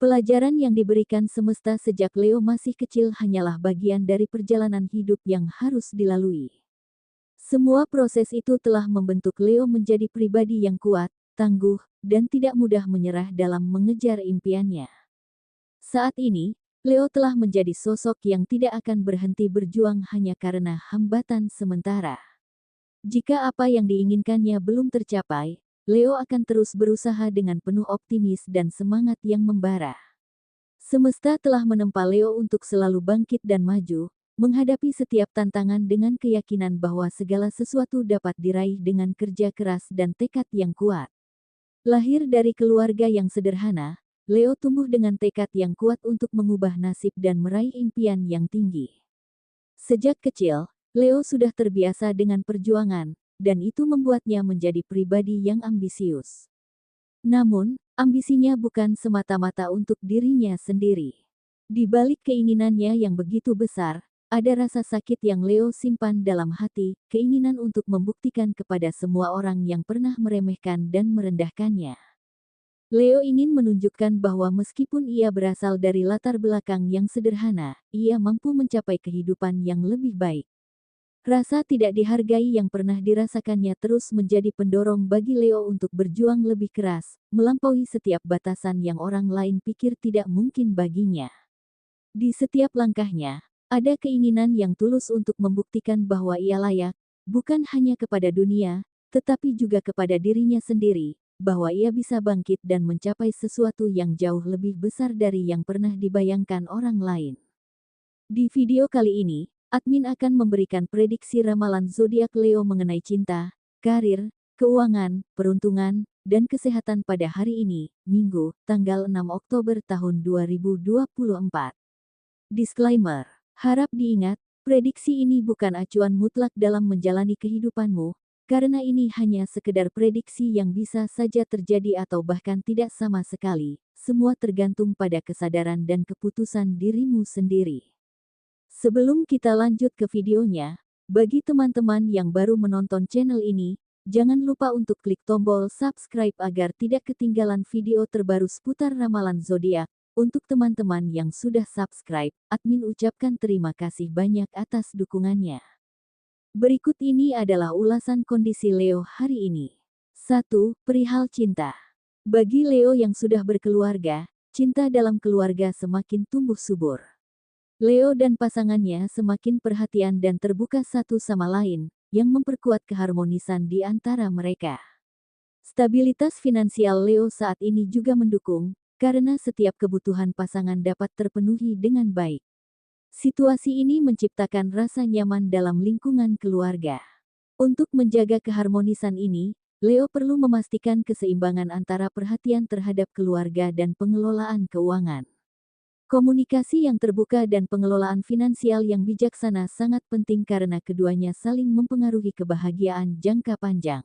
Pelajaran yang diberikan semesta sejak Leo masih kecil hanyalah bagian dari perjalanan hidup yang harus dilalui. Semua proses itu telah membentuk Leo menjadi pribadi yang kuat, tangguh, dan tidak mudah menyerah dalam mengejar impiannya. Saat ini, Leo telah menjadi sosok yang tidak akan berhenti berjuang hanya karena hambatan sementara. Jika apa yang diinginkannya belum tercapai, Leo akan terus berusaha dengan penuh optimis dan semangat yang membara. Semesta telah menempa Leo untuk selalu bangkit dan maju, menghadapi setiap tantangan dengan keyakinan bahwa segala sesuatu dapat diraih dengan kerja keras dan tekad yang kuat. Lahir dari keluarga yang sederhana, Leo tumbuh dengan tekad yang kuat untuk mengubah nasib dan meraih impian yang tinggi. Sejak kecil, Leo sudah terbiasa dengan perjuangan, dan itu membuatnya menjadi pribadi yang ambisius. Namun, ambisinya bukan semata-mata untuk dirinya sendiri. Di balik keinginannya yang begitu besar, ada rasa sakit yang Leo simpan dalam hati, keinginan untuk membuktikan kepada semua orang yang pernah meremehkan dan merendahkannya. Leo ingin menunjukkan bahwa meskipun ia berasal dari latar belakang yang sederhana, ia mampu mencapai kehidupan yang lebih baik. Rasa tidak dihargai yang pernah dirasakannya terus menjadi pendorong bagi Leo untuk berjuang lebih keras, melampaui setiap batasan yang orang lain pikir tidak mungkin baginya. Di setiap langkahnya, ada keinginan yang tulus untuk membuktikan bahwa ia layak, bukan hanya kepada dunia, tetapi juga kepada dirinya sendiri, bahwa ia bisa bangkit dan mencapai sesuatu yang jauh lebih besar dari yang pernah dibayangkan orang lain. Di video kali ini, admin akan memberikan prediksi ramalan zodiak Leo mengenai cinta, karir, keuangan, peruntungan, dan kesehatan pada hari ini, Minggu, tanggal 6 Oktober tahun 2024. Disclaimer: harap diingat, prediksi ini bukan acuan mutlak dalam menjalani kehidupanmu, karena ini hanya sekedar prediksi yang bisa saja terjadi atau bahkan tidak sama sekali. Semua tergantung pada kesadaran dan keputusan dirimu sendiri. Sebelum kita lanjut ke videonya, bagi teman-teman yang baru menonton channel ini, jangan lupa untuk klik tombol subscribe agar tidak ketinggalan video terbaru seputar ramalan zodiak. Untuk teman-teman yang sudah subscribe, admin ucapkan terima kasih banyak atas dukungannya. Berikut ini adalah ulasan kondisi Leo hari ini. 1. Perihal cinta. Bagi Leo yang sudah berkeluarga, cinta dalam keluarga semakin tumbuh subur. Leo dan pasangannya semakin perhatian dan terbuka satu sama lain, yang memperkuat keharmonisan di antara mereka. Stabilitas finansial Leo saat ini juga mendukung, karena setiap kebutuhan pasangan dapat terpenuhi dengan baik. Situasi ini menciptakan rasa nyaman dalam lingkungan keluarga. Untuk menjaga keharmonisan ini, Leo perlu memastikan keseimbangan antara perhatian terhadap keluarga dan pengelolaan keuangan. Komunikasi yang terbuka dan pengelolaan finansial yang bijaksana sangat penting karena keduanya saling mempengaruhi kebahagiaan jangka panjang.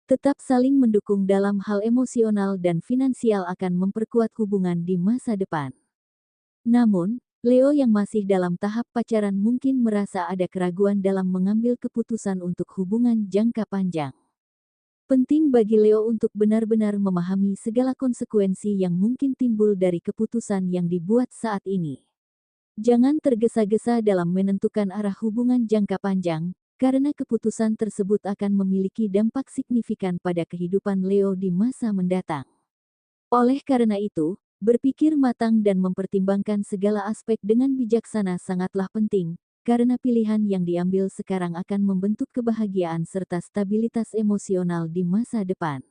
Tetap saling mendukung dalam hal emosional dan finansial akan memperkuat hubungan di masa depan. Namun, Leo yang masih dalam tahap pacaran mungkin merasa ada keraguan dalam mengambil keputusan untuk hubungan jangka panjang. Penting bagi Leo untuk benar-benar memahami segala konsekuensi yang mungkin timbul dari keputusan yang dibuat saat ini. Jangan tergesa-gesa dalam menentukan arah hubungan jangka panjang, karena keputusan tersebut akan memiliki dampak signifikan pada kehidupan Leo di masa mendatang. Oleh karena itu, berpikir matang dan mempertimbangkan segala aspek dengan bijaksana sangatlah penting, karena pilihan yang diambil sekarang akan membentuk kebahagiaan serta stabilitas emosional di masa depan.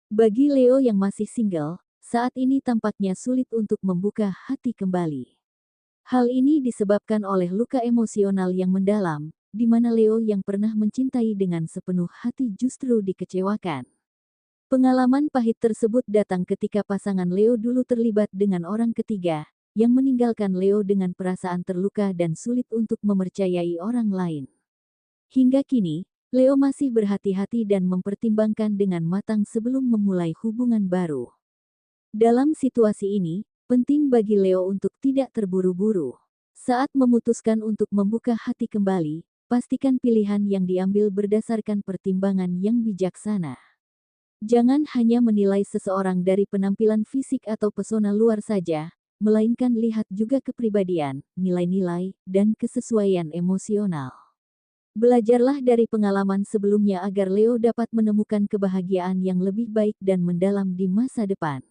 Bagi Leo yang masih single, saat ini tampaknya sulit untuk membuka hati kembali. Hal ini disebabkan oleh luka emosional yang mendalam, di mana Leo yang pernah mencintai dengan sepenuh hati justru dikecewakan. Pengalaman pahit tersebut datang ketika pasangan Leo dulu terlibat dengan orang ketiga, yang meninggalkan Leo dengan perasaan terluka dan sulit untuk mempercayai orang lain. Hingga kini, Leo masih berhati-hati dan mempertimbangkan dengan matang sebelum memulai hubungan baru. Dalam situasi ini, penting bagi Leo untuk tidak terburu-buru. Saat memutuskan untuk membuka hati kembali, pastikan pilihan yang diambil berdasarkan pertimbangan yang bijaksana. Jangan hanya menilai seseorang dari penampilan fisik atau pesona luar saja, melainkan lihat juga kepribadian, nilai-nilai, dan kesesuaian emosional. Belajarlah dari pengalaman sebelumnya agar Leo dapat menemukan kebahagiaan yang lebih baik dan mendalam di masa depan.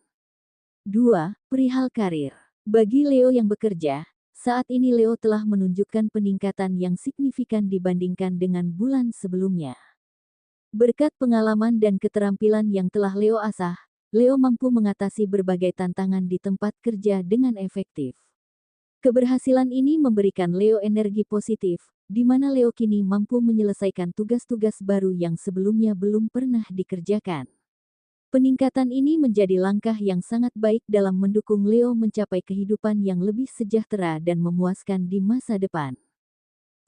2. Perihal karir. Bagi Leo yang bekerja, saat ini Leo telah menunjukkan peningkatan yang signifikan dibandingkan dengan bulan sebelumnya. Berkat pengalaman dan keterampilan yang telah Leo asah, Leo mampu mengatasi berbagai tantangan di tempat kerja dengan efektif. Keberhasilan ini memberikan Leo energi positif, di mana Leo kini mampu menyelesaikan tugas-tugas baru yang sebelumnya belum pernah dikerjakan. Peningkatan ini menjadi langkah yang sangat baik dalam mendukung Leo mencapai kehidupan yang lebih sejahtera dan memuaskan di masa depan.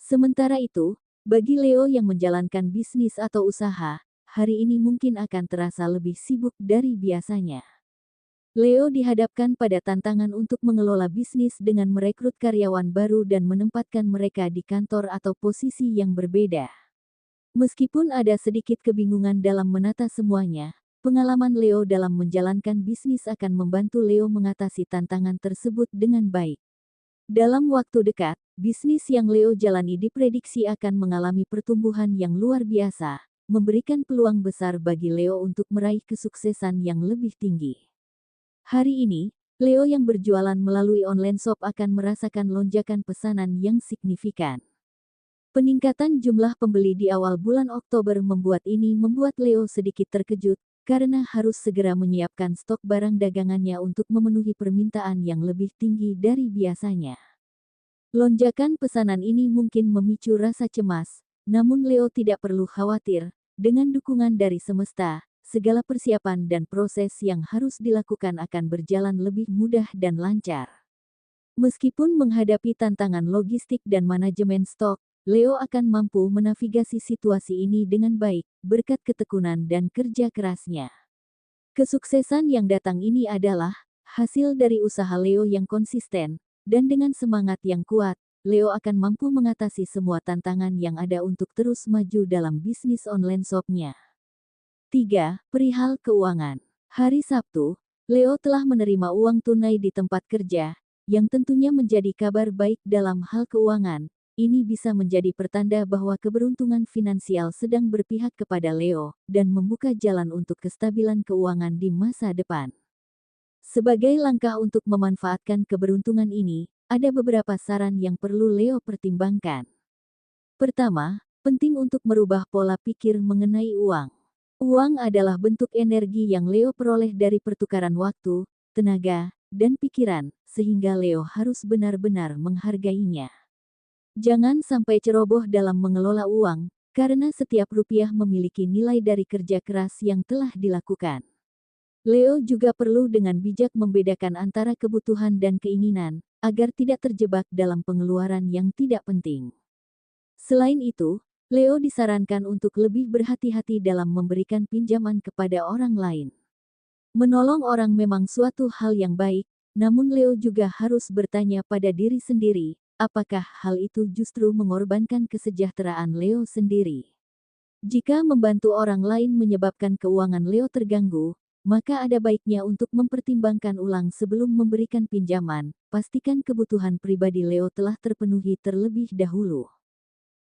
Sementara itu, bagi Leo yang menjalankan bisnis atau usaha, hari ini mungkin akan terasa lebih sibuk dari biasanya. Leo dihadapkan pada tantangan untuk mengelola bisnis dengan merekrut karyawan baru dan menempatkan mereka di kantor atau posisi yang berbeda. Meskipun ada sedikit kebingungan dalam menata semuanya, pengalaman Leo dalam menjalankan bisnis akan membantu Leo mengatasi tantangan tersebut dengan baik. Dalam waktu dekat, bisnis yang Leo jalani diprediksi akan mengalami pertumbuhan yang luar biasa, memberikan peluang besar bagi Leo untuk meraih kesuksesan yang lebih tinggi. Hari ini, Leo yang berjualan melalui online shop akan merasakan lonjakan pesanan yang signifikan. Peningkatan jumlah pembeli di awal bulan Oktober membuat Leo sedikit terkejut, karena harus segera menyiapkan stok barang dagangannya untuk memenuhi permintaan yang lebih tinggi dari biasanya. Lonjakan pesanan ini mungkin memicu rasa cemas, namun Leo tidak perlu khawatir, dengan dukungan dari semesta, segala persiapan dan proses yang harus dilakukan akan berjalan lebih mudah dan lancar. Meskipun menghadapi tantangan logistik dan manajemen stok, Leo akan mampu menavigasi situasi ini dengan baik, berkat ketekunan dan kerja kerasnya. Kesuksesan yang datang ini adalah hasil dari usaha Leo yang konsisten, dan dengan semangat yang kuat, Leo akan mampu mengatasi semua tantangan yang ada untuk terus maju dalam bisnis online shop-nya. 3. Perihal keuangan. Hari Sabtu, Leo telah menerima uang tunai di tempat kerja, yang tentunya menjadi kabar baik dalam hal keuangan. Ini bisa menjadi pertanda bahwa keberuntungan finansial sedang berpihak kepada Leo, dan membuka jalan untuk kestabilan keuangan di masa depan. Sebagai langkah untuk memanfaatkan keberuntungan ini, ada beberapa saran yang perlu Leo pertimbangkan. Pertama, penting untuk merubah pola pikir mengenai uang. Uang adalah bentuk energi yang Leo peroleh dari pertukaran waktu, tenaga, dan pikiran, sehingga Leo harus benar-benar menghargainya. Jangan sampai ceroboh dalam mengelola uang, karena setiap rupiah memiliki nilai dari kerja keras yang telah dilakukan. Leo juga perlu dengan bijak membedakan antara kebutuhan dan keinginan, agar tidak terjebak dalam pengeluaran yang tidak penting. Selain itu, Leo disarankan untuk lebih berhati-hati dalam memberikan pinjaman kepada orang lain. Menolong orang memang suatu hal yang baik, namun Leo juga harus bertanya pada diri sendiri, apakah hal itu justru mengorbankan kesejahteraan Leo sendiri? Jika membantu orang lain menyebabkan keuangan Leo terganggu, maka ada baiknya untuk mempertimbangkan ulang sebelum memberikan pinjaman. Pastikan kebutuhan pribadi Leo telah terpenuhi terlebih dahulu.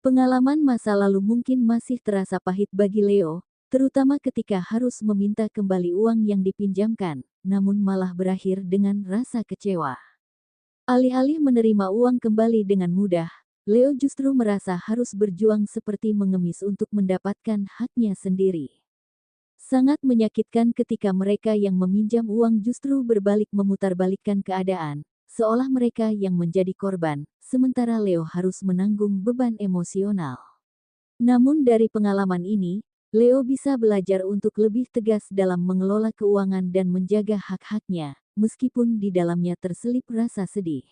Pengalaman masa lalu mungkin masih terasa pahit bagi Leo, terutama ketika harus meminta kembali uang yang dipinjamkan, namun malah berakhir dengan rasa kecewa. Alih-alih menerima uang kembali dengan mudah, Leo justru merasa harus berjuang seperti mengemis untuk mendapatkan haknya sendiri. Sangat menyakitkan ketika mereka yang meminjam uang justru berbalik memutarbalikkan keadaan, seolah mereka yang menjadi korban, sementara Leo harus menanggung beban emosional. Namun dari pengalaman ini, Leo bisa belajar untuk lebih tegas dalam mengelola keuangan dan menjaga hak-haknya, meskipun di dalamnya terselip rasa sedih.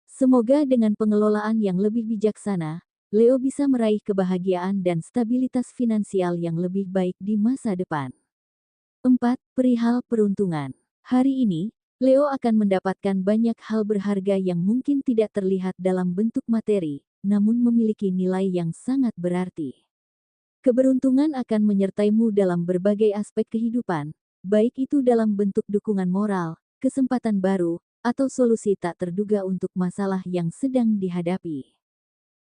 Semoga dengan pengelolaan yang lebih bijaksana, Leo bisa meraih kebahagiaan dan stabilitas finansial yang lebih baik di masa depan. 4. Perihal peruntungan. Hari ini, Leo akan mendapatkan banyak hal berharga yang mungkin tidak terlihat dalam bentuk materi, namun memiliki nilai yang sangat berarti. Keberuntungan akan menyertaimu dalam berbagai aspek kehidupan, baik itu dalam bentuk dukungan moral, kesempatan baru, atau solusi tak terduga untuk masalah yang sedang dihadapi.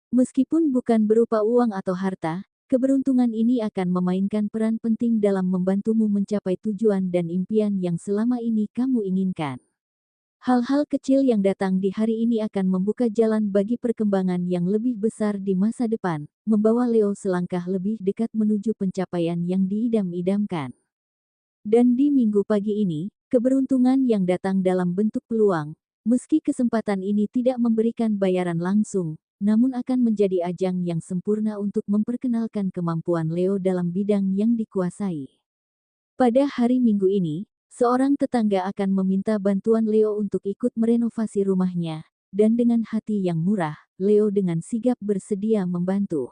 Meskipun bukan berupa uang atau harta, keberuntungan ini akan memainkan peran penting dalam membantumu mencapai tujuan dan impian yang selama ini kamu inginkan. Hal-hal kecil yang datang di hari ini akan membuka jalan bagi perkembangan yang lebih besar di masa depan, membawa Leo selangkah lebih dekat menuju pencapaian yang diidam-idamkan. Dan di minggu pagi ini, keberuntungan yang datang dalam bentuk peluang, meski kesempatan ini tidak memberikan bayaran langsung, namun akan menjadi ajang yang sempurna untuk memperkenalkan kemampuan Leo dalam bidang yang dikuasai. Pada hari Minggu ini, seorang tetangga akan meminta bantuan Leo untuk ikut merenovasi rumahnya, dan dengan hati yang murah, Leo dengan sigap bersedia membantu.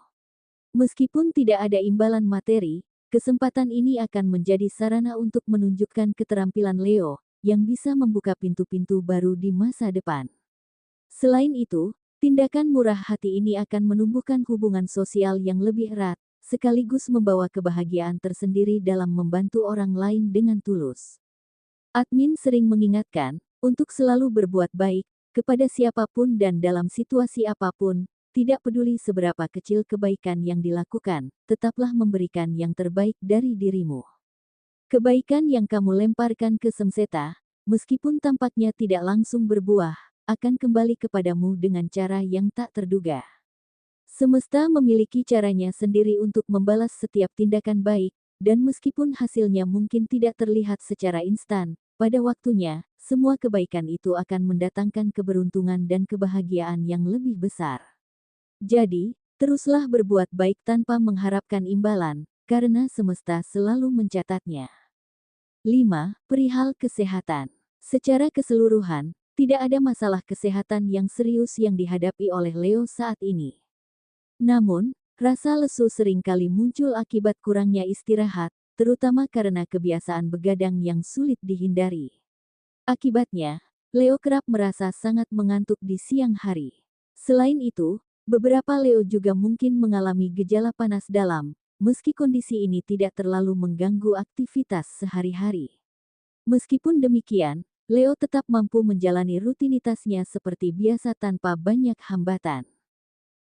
Meskipun tidak ada imbalan materi, kesempatan ini akan menjadi sarana untuk menunjukkan keterampilan Leo, yang bisa membuka pintu-pintu baru di masa depan. Selain itu, tindakan murah hati ini akan menumbuhkan hubungan sosial yang lebih erat, sekaligus membawa kebahagiaan tersendiri dalam membantu orang lain dengan tulus. Admin sering mengingatkan, untuk selalu berbuat baik, kepada siapapun dan dalam situasi apapun, tidak peduli seberapa kecil kebaikan yang dilakukan, tetaplah memberikan yang terbaik dari dirimu. Kebaikan yang kamu lemparkan ke semesta, meskipun tampaknya tidak langsung berbuah, akan kembali kepadamu dengan cara yang tak terduga. Semesta memiliki caranya sendiri untuk membalas setiap tindakan baik, dan meskipun hasilnya mungkin tidak terlihat secara instan, pada waktunya, semua kebaikan itu akan mendatangkan keberuntungan dan kebahagiaan yang lebih besar. Jadi, teruslah berbuat baik tanpa mengharapkan imbalan, karena semesta selalu mencatatnya. 5. Perihal kesehatan. Secara keseluruhan, tidak ada masalah kesehatan yang serius yang dihadapi oleh Leo saat ini. Namun, rasa lesu seringkali muncul akibat kurangnya istirahat, terutama karena kebiasaan begadang yang sulit dihindari. Akibatnya, Leo kerap merasa sangat mengantuk di siang hari. Selain itu, beberapa Leo juga mungkin mengalami gejala panas dalam, meski kondisi ini tidak terlalu mengganggu aktivitas sehari-hari. Meskipun demikian, Leo tetap mampu menjalani rutinitasnya seperti biasa tanpa banyak hambatan.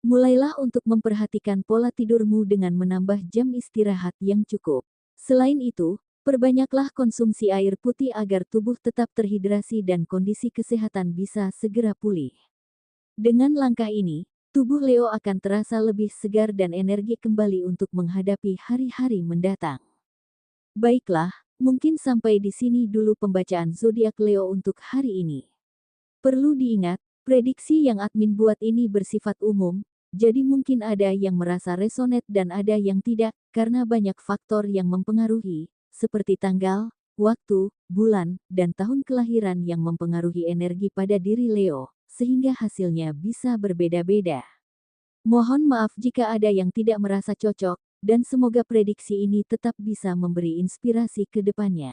Mulailah untuk memperhatikan pola tidurmu dengan menambah jam istirahat yang cukup. Selain itu, perbanyaklah konsumsi air putih agar tubuh tetap terhidrasi dan kondisi kesehatan bisa segera pulih. Dengan langkah ini, tubuh Leo akan terasa lebih segar dan energi kembali untuk menghadapi hari-hari mendatang. Baiklah, mungkin sampai di sini dulu pembacaan zodiak Leo untuk hari ini. Perlu diingat, prediksi yang admin buat ini bersifat umum, jadi mungkin ada yang merasa resonate dan ada yang tidak, karena banyak faktor yang mempengaruhi, seperti tanggal, waktu, bulan, dan tahun kelahiran yang mempengaruhi energi pada diri Leo, sehingga hasilnya bisa berbeda-beda. Mohon maaf jika ada yang tidak merasa cocok, dan semoga prediksi ini tetap bisa memberi inspirasi ke depannya.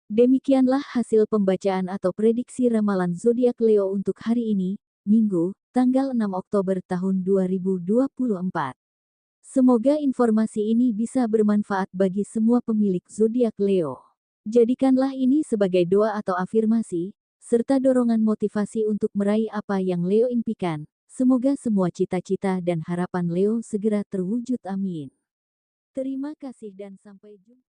Demikianlah hasil pembacaan atau prediksi ramalan zodiak Leo untuk hari ini, Minggu, tanggal 6 Oktober tahun 2024. Semoga informasi ini bisa bermanfaat bagi semua pemilik zodiak Leo. Jadikanlah ini sebagai doa atau afirmasi, serta dorongan motivasi untuk meraih apa yang Leo impikan. Semoga semua cita-cita dan harapan Leo segera terwujud, amin. Terima kasih dan sampai jumpa.